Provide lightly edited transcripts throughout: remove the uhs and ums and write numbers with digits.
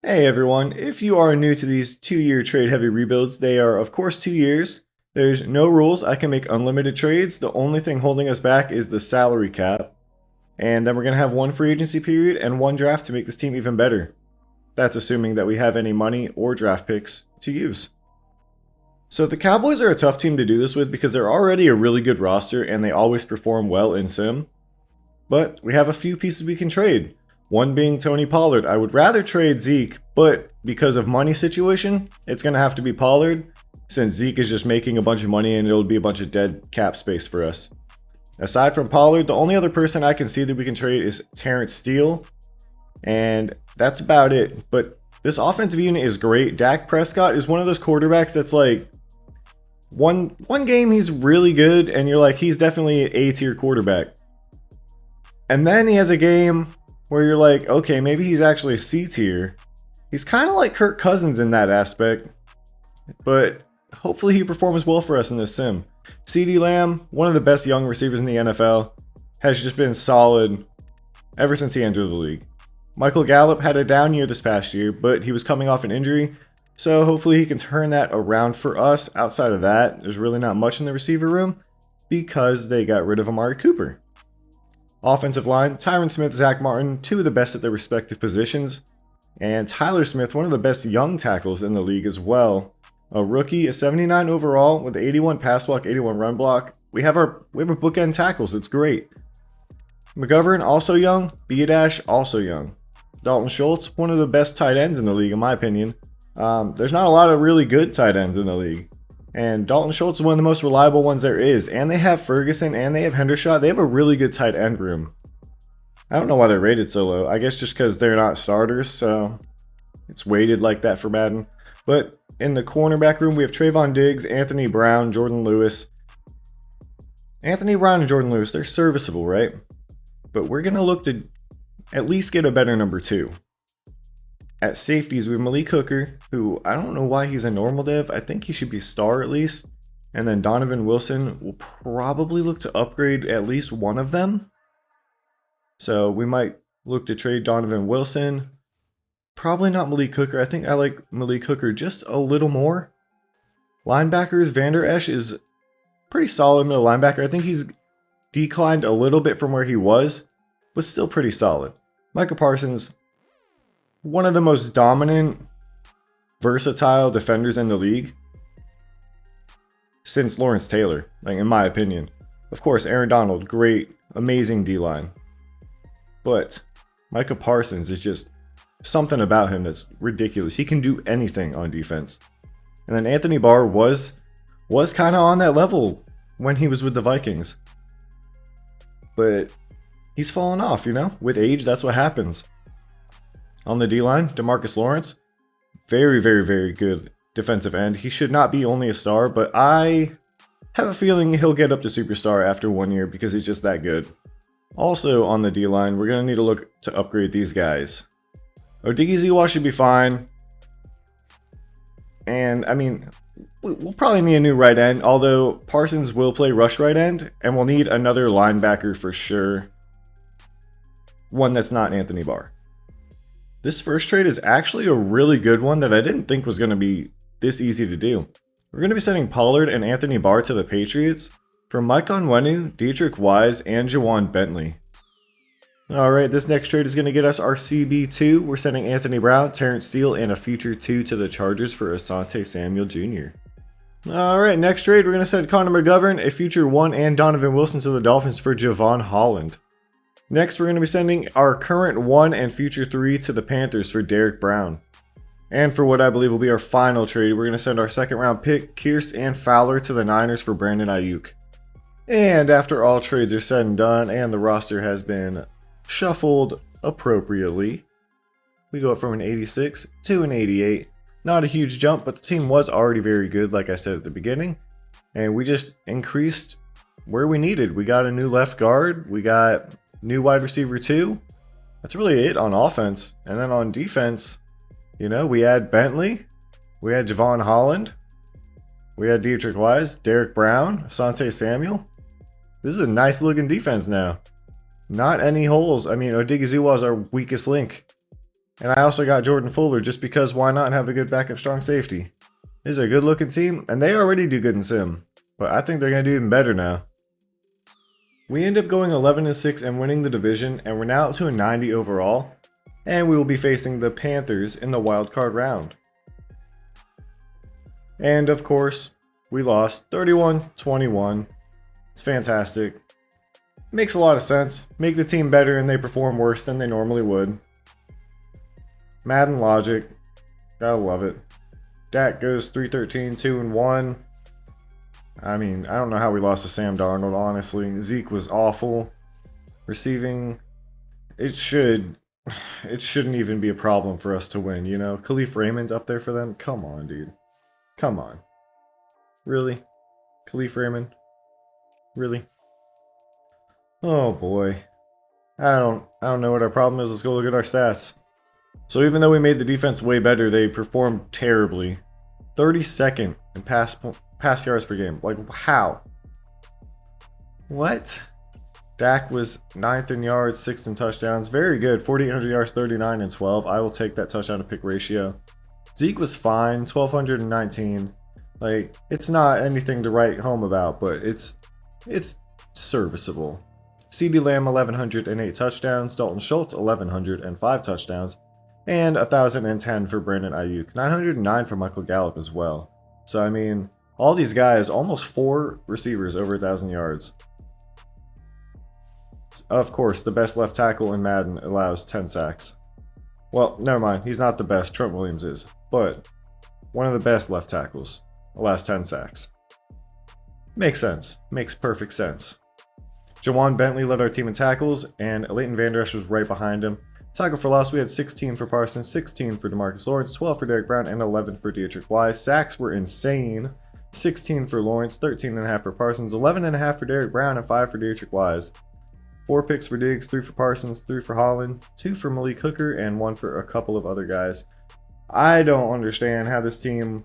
Hey everyone, if you are new to these 2-year trade heavy rebuilds, they are of course 2 years. There's no rules, I can make unlimited trades. The only thing holding us back is the salary cap. And then we're going to have one free agency period and one draft to make this team even better. That's assuming that we have any money or draft picks to use. So the Cowboys are a tough team to do this with because they're already a really good roster and they always perform well in sim. But we have a few pieces we can trade. One being Tony Pollard. I would rather trade Zeke, but because of money situation, it's going to have to be Pollard since Zeke is just making a bunch of money and it'll be a bunch of dead cap space for us. Aside from Pollard, the only other person I can see that we can trade is Terrence Steele, and that's about it. But this offensive unit is great. Dak Prescott is one of those quarterbacks that's like, one game he's really good and you're like, he's definitely an A-tier quarterback. And then he has a game where you're like, okay, maybe he's actually a C tier. He's kind of like Kirk Cousins in that aspect, but hopefully he performs well for us in this sim. CeeDee Lamb, one of the best young receivers in the NFL, has just been solid ever since he entered the league. Michael Gallup had a down year this past year, but he was coming off an injury, so hopefully he can turn that around for us. Outside of that, there's really not much in the receiver room because they got rid of Amari Cooper. Offensive line, Tyron Smith, Zach Martin, two of the best at their respective positions. And Tyler Smith, one of the best young tackles in the league as well. A rookie, a 79 overall with 81 pass block, 81 run block. We have our bookend tackles. It's great. McGovern, also young. Dash, also young. Dalton Schultz, one of the best tight ends in the league in my opinion. There's not a lot of really good tight ends in the league. And Dalton Schultz is one of the most reliable ones there is. And they have Ferguson and they have Hendershot. They have a really good tight end room. I don't know why they're rated so low. I guess just because they're not starters, so it's weighted like that for Madden. But in the cornerback room, we have Trayvon Diggs, Anthony Brown, Jordan Lewis. Anthony Brown and Jordan Lewis, they're serviceable, right? But we're going to look to at least get a better number 2. At safeties, we have Malik Hooker, who I don't know why he's a normal dev. I think he should be star at least. And then Donovan Wilson will probably look to upgrade at least one of them. So we might look to trade Donovan Wilson. Probably not Malik Hooker. I think I like Malik Hooker just a little more. Linebackers, Vander Esch is pretty solid middle linebacker. I think he's declined a little bit from where he was, but still pretty solid. Micah Parsons, one of the most dominant, versatile defenders in the league since Lawrence Taylor, like in my opinion. Of course, Aaron Donald, great, amazing D-line. But Micah Parsons is just something about him that's ridiculous. He can do anything on defense. And then Anthony Barr was kind of on that level when he was with the Vikings. But he's fallen off, you know? With age, that's what happens. On the D-line, DeMarcus Lawrence, very, very, very good defensive end. He should not be only a star, but I have a feeling he'll get up to superstar after 1 year because he's just that good. Also on the D-line, we're going to need to look to upgrade these guys. Odigizua should be fine. And, I mean, we'll probably need a new right end, although Parsons will play rush right end, and we'll need another linebacker for sure. One that's not Anthony Barr. This first trade is actually a really good one that I didn't think was going to be this easy to do. We're going to be sending Pollard and Anthony Barr to the Patriots for Mike Onwenu, Dietrich Wise, and Jawan Bentley. Alright, this next trade is going to get us our CB2. We're sending Anthony Brown, Terrence Steele, and a future 2 to the Chargers for Asante Samuel Jr. Alright, next trade, we're going to send Connor McGovern, a future 1, and Donovan Wilson to the Dolphins for Javon Holland. Next, we're going to be sending our current 1 and future 3 to the Panthers for Derek Brown. And for what I believe will be our final trade, we're going to send our second round pick, Kearse and Fowler, to the Niners for Brandon Ayuk. And after all trades are said and done, and the roster has been shuffled appropriately, we go from an 86 to an 88. Not a huge jump, but the team was already very good, like I said at the beginning. And we just increased where we needed. We got a new left guard. We got new wide receiver 2. That's really it on offense. And then on defense, you know, we had Bentley. We had Javon Holland. We had Dietrich Wise, Derek Brown, Asante Samuel. This is a nice looking defense now. Not any holes. I mean, Odigizua is our weakest link. And I also got Jordan Fuller just because why not have a good backup strong safety? This is a good looking team, and they already do good in sim. But I think they're going to do even better now. We end up going 11-6 and winning the division, and we're now up to a 90 overall. And we will be facing the Panthers in the wildcard round. And of course, we lost 31-21. It's fantastic. Makes a lot of sense. Make the team better and they perform worse than they normally would. Madden logic. Gotta love it. Dak goes 3-13, 2-1. I mean, I don't know how we lost to Sam Darnold, honestly. Zeke was awful. Receiving, it shouldn't even be a problem for us to win, you know? Khalif Raymond up there for them? Come on, dude. Come on. Really? Khalif Raymond? Really? Oh boy. I don't know what our problem is. Let's go look at our stats. So even though we made the defense way better, they performed terribly. 32nd in pass yards per game. Like, how? What? Dak was 9th in yards, 6th in touchdowns. Very good. 4,800 yards, 39 and 12. I will take that touchdown to pick ratio. Zeke was fine, 1,219. Like, it's not anything to write home about, but it's serviceable. CeeDee Lamb, 1,108 touchdowns. Dalton Schultz, 1,105 touchdowns. And 1,010 for Brandon Ayuk. 909 for Michael Gallup as well. So, I mean, all these guys, almost 4 receivers over 1,000 yards. Of course, the best left tackle in Madden allows 10 sacks. Well, never mind. He's not the best. Trent Williams is. But one of the best left tackles allows 10 sacks. Makes sense. Makes perfect sense. Jawan Bentley led our team in tackles, and Leighton Vander Esch was right behind him. Tackle for loss, we had 16 for Parsons, 16 for DeMarcus Lawrence, 12 for Derrick Brown, and 11 for Dietrich Wise. Sacks were insane. 16 for Lawrence, 13.5 for Parsons, 11.5 for Derrick Brown, and 5 for Dietrich Wise. 4 picks for Diggs, 3 for Parsons, 3 for Holland, 2 for Malik Hooker, and 1 for a couple of other guys. I don't understand how this team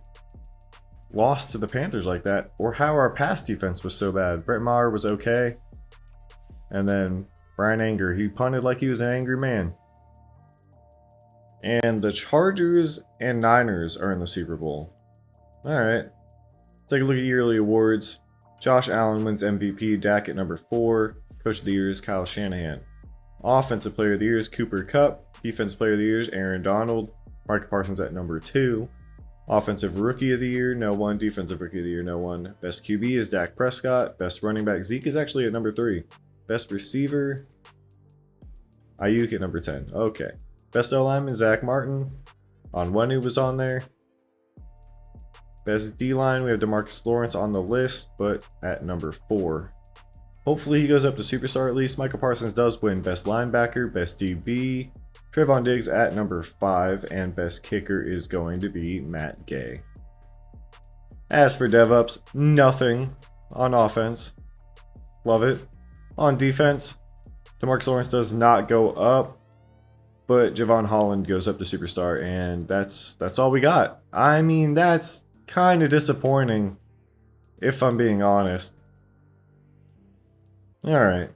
lost to the Panthers like that, or how our pass defense was so bad. Brett Maher was okay, and then Brian Anger, he punted like he was an angry man. And the Chargers and Niners are in the Super Bowl. Alright, take a look at yearly awards. Josh Allen wins MVP, Dak at number 4. Coach of the Year is Kyle Shanahan. Offensive Player of the Year is Cooper Kupp. Defensive Player of the Year is Aaron Donald. Micah Parsons at number 2. Offensive Rookie of the Year, no one. Defensive Rookie of the Year, no one. Best QB is Dak Prescott. Best running back, Zeke is actually at number 3. Best receiver, Ayuk at number 10. Okay. Best O-lineman, Zach Martin. Onwenu was on there. Best D-line, we have DeMarcus Lawrence on the list, but at number 4. Hopefully he goes up to superstar at least. Micah Parsons does win Best Linebacker, Best DB. Trayvon Diggs at number 5, and Best Kicker is going to be Matt Gay. As for DevUps, nothing on offense. Love it. On defense, DeMarcus Lawrence does not go up, but Javon Holland goes up to superstar, and that's all we got. I mean, that's kind of disappointing, if I'm being honest. Alright.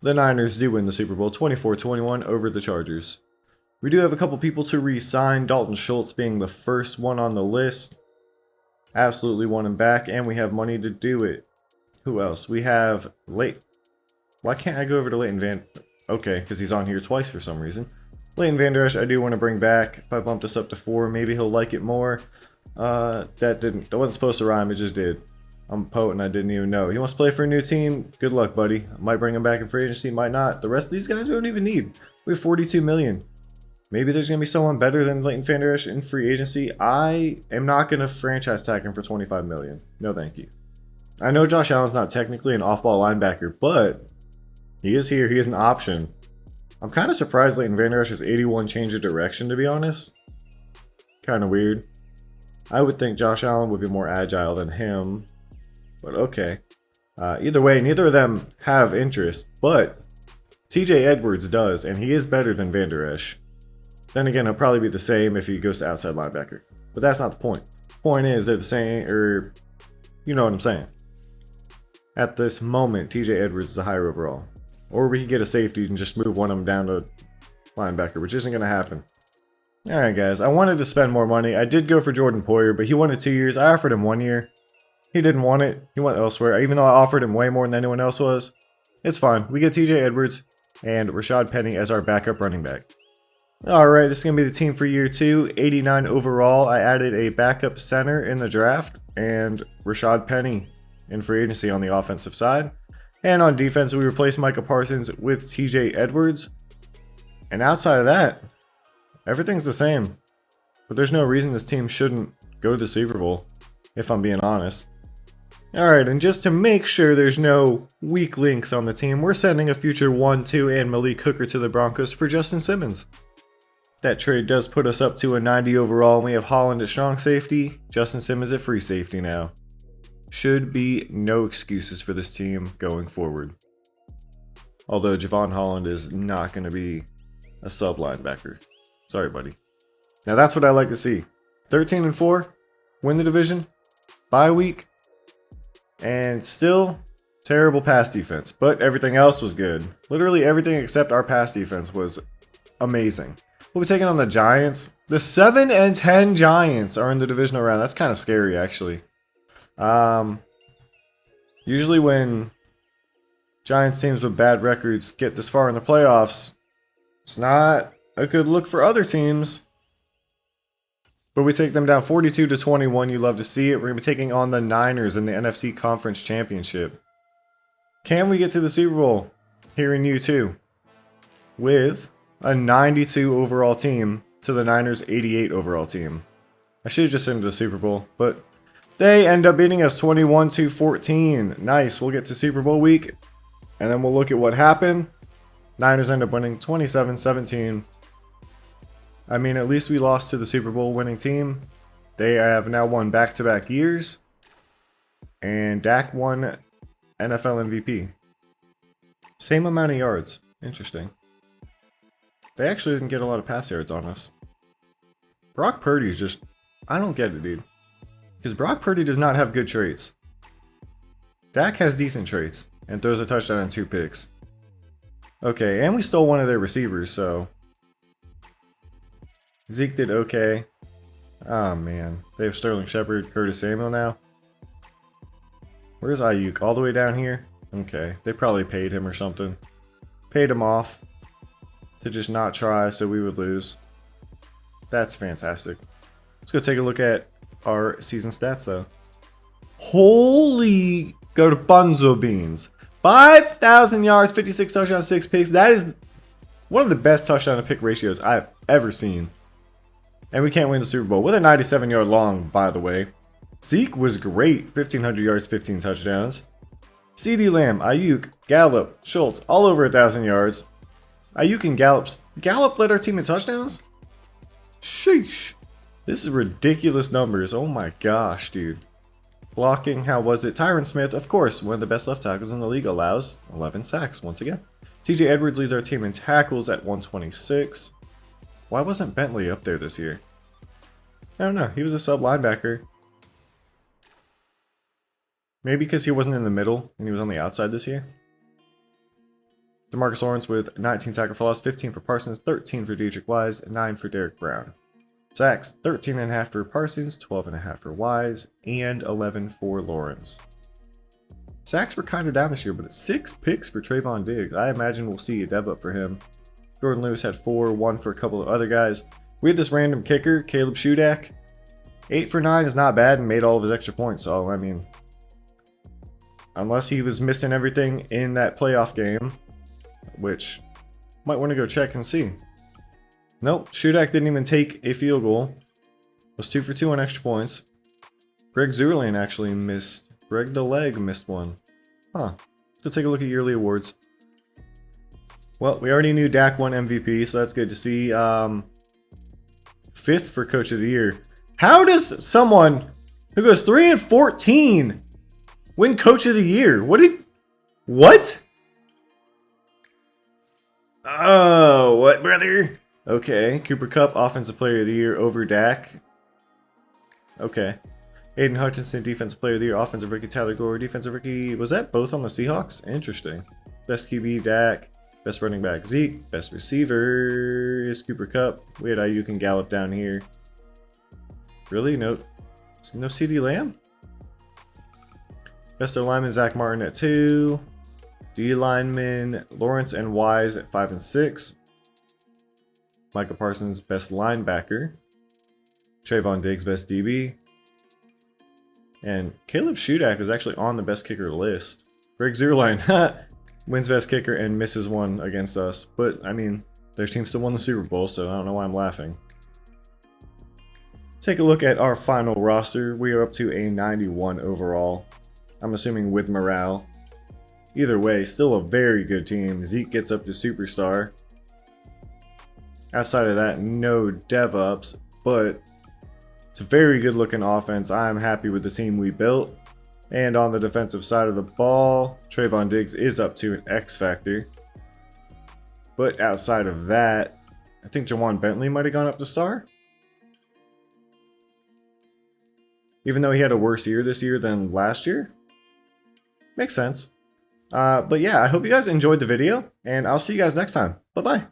The Niners do win the Super Bowl 24-21 over the Chargers. We do have a couple people to re-sign, Dalton Schultz being the first one on the list. Absolutely want him back, and we have money to do it. Who else? We have Why can't I go over to Leighton Van... Okay, because he's on here twice for some reason. Leighton Vander Esch, I do want to bring back. If I bump this up to 4, maybe he'll like it more. That wasn't supposed to rhyme, it just did. I'm a poet and I didn't even know. He wants to play for a new team. Good luck, buddy. I might bring him back in free agency, might not. The rest of these guys we don't even need. We have 42 million. Maybe there's going to be someone better than Leighton Vander Esch in free agency. I am not going to franchise tag him for 25 million. No thank you. I know Josh Allen's not technically an off-ball linebacker, but he is here. He is an option. I'm kind of surprised Leighton Vander Esch is 81 change of direction, to be honest. Kind of weird. I would think Josh Allen would be more agile than him. But okay. Either way, neither of them have interest, but TJ Edwards does, and he is better than Vander Esch. Then again, he'll probably be the same if he goes to outside linebacker. But that's not the point. Point is, they're the same, or you know what I'm saying. At this moment, TJ Edwards is a higher overall. Or we could get a safety and just move one of them down to linebacker, which isn't going to happen. Alright, guys. I wanted to spend more money. I did go for Jordan Poyer, but he wanted 2 years. I offered him 1 year. He didn't want it. He went elsewhere, even though I offered him way more than anyone else was. It's fine. We get TJ Edwards and Rashad Penny as our backup running back. Alright, this is going to be the team for year 2. 89 overall. I added a backup center in the draft and Rashad Penny in free agency on the offensive side. And on defense, we replaced Micah Parsons with TJ Edwards. And outside of that, everything's the same. But there's no reason this team shouldn't go to the Super Bowl, if I'm being honest. Alright, and just to make sure there's no weak links on the team, we're sending a future 1-2 and Malik Hooker to the Broncos for Justin Simmons. That trade does put us up to a 90 overall, and we have Holland at strong safety, Justin Simmons at free safety now. Should be no excuses for this team going forward. Although Javon Holland is not going to be a sub linebacker. Sorry, buddy. Now that's what I like to see. 13-4, win the division, bye week, and still terrible pass defense. But everything else was good. Literally everything except our pass defense was amazing. We'll be taking on the Giants. The 7-10 Giants are in the divisional round. That's kind of scary, actually. Usually when Giants teams with bad records get this far in the playoffs, it's not a good look for other teams. But we take them down 42-21. You love to see it. We're going to be taking on the Niners in the NFC Conference Championship. Can we get to the Super Bowl here in U2 with a 92 overall team to the Niners 88 overall team? I should have just sent to the Super Bowl, but they end up beating us 21-14. Nice. We'll get to Super Bowl week, and then we'll look at what happened. Niners end up winning 27-17. I mean, at least we lost to the Super Bowl winning team. They have now won back-to-back years. And Dak won NFL MVP. Same amount of yards. Interesting. They actually didn't get a lot of pass yards on us. Brock Purdy is just... I don't get it, dude. Because Brock Purdy does not have good traits. Dak has decent traits and throws a touchdown and 2 picks. Okay, and we stole one of their receivers, so... Zeke did okay. Oh, man. They have Sterling Shepard, Curtis Samuel now. Where's Ayuk? All the way down here? Okay, they probably paid him or something. Paid him off to just not try so we would lose. That's fantastic. Let's go take a look at our season stats, though. Holy garbanzo beans. 5,000 yards, 56 touchdowns, 6 picks. That is one of the best touchdown to pick ratios I've ever seen. And we can't win the Super Bowl with a 97-yard long, by the way. Zeke was great. 1,500 yards, 15 touchdowns. CeeDee Lamb, Ayuk, Gallup, Schultz, all over 1,000 yards. Ayuk and Gallup led our team in touchdowns? Sheesh. This is ridiculous numbers. Oh my gosh, dude. Blocking, how was it? Tyron Smith, of course, one of the best left tackles in the league, allows 11 sacks once again. TJ Edwards leads our team in tackles at 126. Why wasn't Bentley up there this year? I don't know. He was a sub linebacker. Maybe because he wasn't in the middle and he was on the outside this year. DeMarcus Lawrence with 19 tackle for loss, 15 for Parsons, 13 for Dedrick Wise, 9 for Derek Brown. Sacks, 13.5 for Parsons, 12.5 for Wise, and 11 for Lawrence. Sacks were kind of down this year, but it's 6 picks for Trayvon Diggs. I imagine we'll see a dev up for him. Jordan Lewis had 4, 1 for a couple of other guys. We had this random kicker, Caleb Shudak. 8 for 9 is not bad and made all of his extra points, so I mean, unless he was missing everything in that playoff game, which might want to go check and see. Nope, Shudak didn't even take a field goal. Was 2 for 2 on extra points. Greg Zuerlein actually missed. Greg the Leg missed one. Huh. Let's go take a look at yearly awards. Well, we already knew Dak won MVP, so that's good to see. 5th for Coach of the Year. How does someone who goes 3-14 win Coach of the Year? What? Oh, what, brother? Okay, Cooper Kupp, Offensive Player of the Year over Dak. Okay. Aiden Hutchinson, Defensive Player of the Year, Offensive Rookie Tyler Gore, Defensive Rookie. Was that both on the Seahawks? Interesting. Best QB, Dak. Best running back, Zeke. Best receiver is Cooper Kupp. We had Ayuk and Gallup down here. Really? No CD Lamb? Best O-lineman, Zach Martin at 2. D lineman, Lawrence and Wise at 5 and 6. Micah Parsons, best linebacker. Trayvon Diggs, best DB. And Caleb Shudak was actually on the best kicker list. Greg Zuerlein wins best kicker and misses one against us. But, I mean, their team still won the Super Bowl, so I don't know why I'm laughing. Take a look at our final roster. We are up to a 91 overall. I'm assuming with morale. Either way, still a very good team. Zeke gets up to superstar. Outside of that, no dev-ups, but it's a very good looking offense. I'm happy with the team we built. And on the defensive side of the ball, Trayvon Diggs is up to an X factor. But outside of that, I think Jawan Bentley might have gone up to star. Even though he had a worse year this year than last year. Makes sense. But yeah, I hope you guys enjoyed the video, and I'll see you guys next time. Bye-bye.